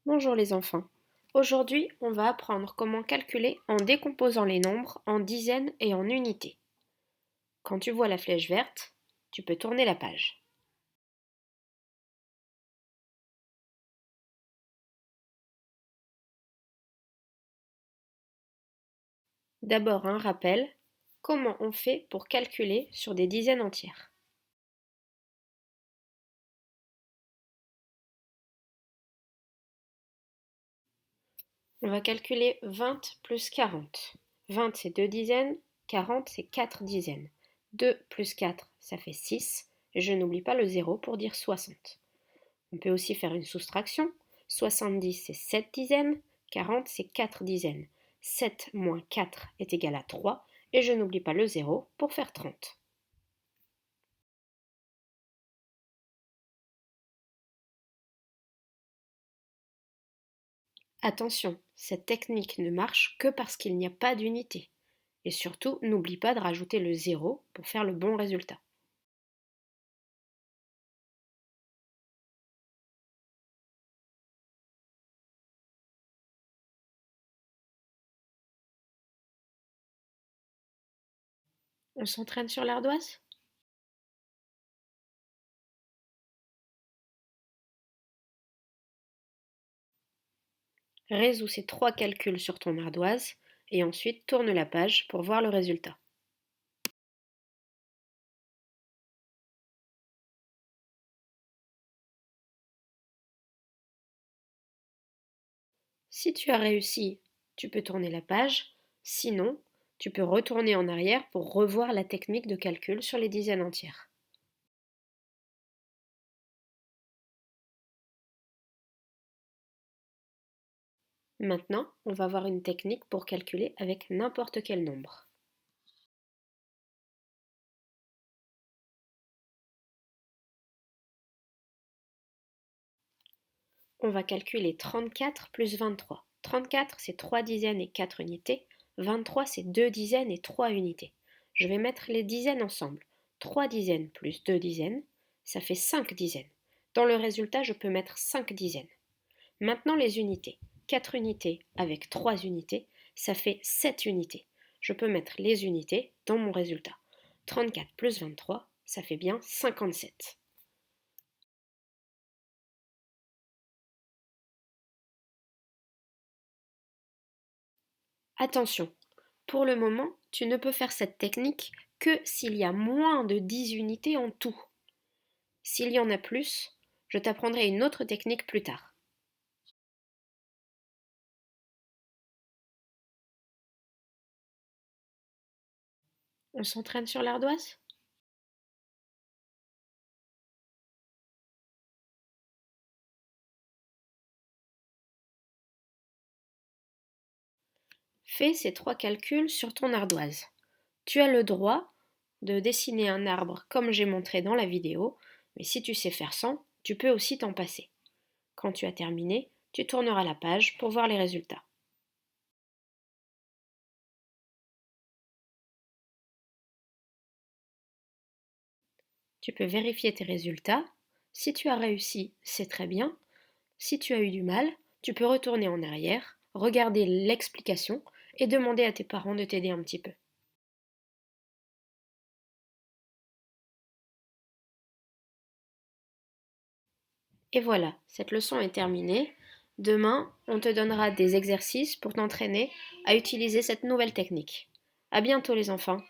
Bonjour les enfants. Aujourd'hui, on va apprendre comment calculer en décomposant les nombres en dizaines et en unités. Quand tu vois la flèche verte, tu peux tourner la page. D'abord un rappel, comment on fait pour calculer sur des dizaines entières. On va calculer 20 plus 40. 20 c'est 2 dizaines, 40 c'est 4 dizaines. 2 plus 4 ça fait 6, et je n'oublie pas le 0 pour dire 60. On peut aussi faire une soustraction. 70 c'est 7 dizaines, 40 c'est 4 dizaines. 7 moins 4 est égal à 3 et je n'oublie pas le 0 pour faire 30. Attention, cette technique ne marche que parce qu'il n'y a pas d'unité. Et surtout, n'oublie pas de rajouter le 0 pour faire le bon résultat. On s'entraîne sur l'ardoise? Résous ces trois calculs sur ton ardoise et ensuite tourne la page pour voir le résultat. Si tu as réussi, tu peux tourner la page, sinon, tu peux retourner en arrière pour revoir la technique de calcul sur les dizaines entières. Maintenant, on va voir une technique pour calculer avec n'importe quel nombre. On va calculer 34 plus 23. 34, c'est 3 dizaines et 4 unités. 23, c'est 2 dizaines et 3 unités. Je vais mettre les dizaines ensemble. 3 dizaines plus 2 dizaines, ça fait 5 dizaines. Dans le résultat, je peux mettre 5 dizaines. Maintenant les unités. 4 unités avec 3 unités, ça fait 7 unités. Je peux mettre les unités dans mon résultat. 34 plus 23, ça fait bien 57. Attention, pour le moment, tu ne peux faire cette technique que s'il y a moins de 10 unités en tout. S'il y en a plus, je t'apprendrai une autre technique plus tard. On s'entraîne sur l'ardoise? Fais ces trois calculs sur ton ardoise. Tu as le droit de dessiner un arbre comme j'ai montré dans la vidéo, mais si tu sais faire sans, tu peux aussi t'en passer. Quand tu as terminé, tu tourneras la page pour voir les résultats. Tu peux vérifier tes résultats. Si tu as réussi, c'est très bien. Si tu as eu du mal, tu peux retourner en arrière, regarder l'explication et demander à tes parents de t'aider un petit peu. Et voilà, cette leçon est terminée. Demain, on te donnera des exercices pour t'entraîner à utiliser cette nouvelle technique. À bientôt les enfants.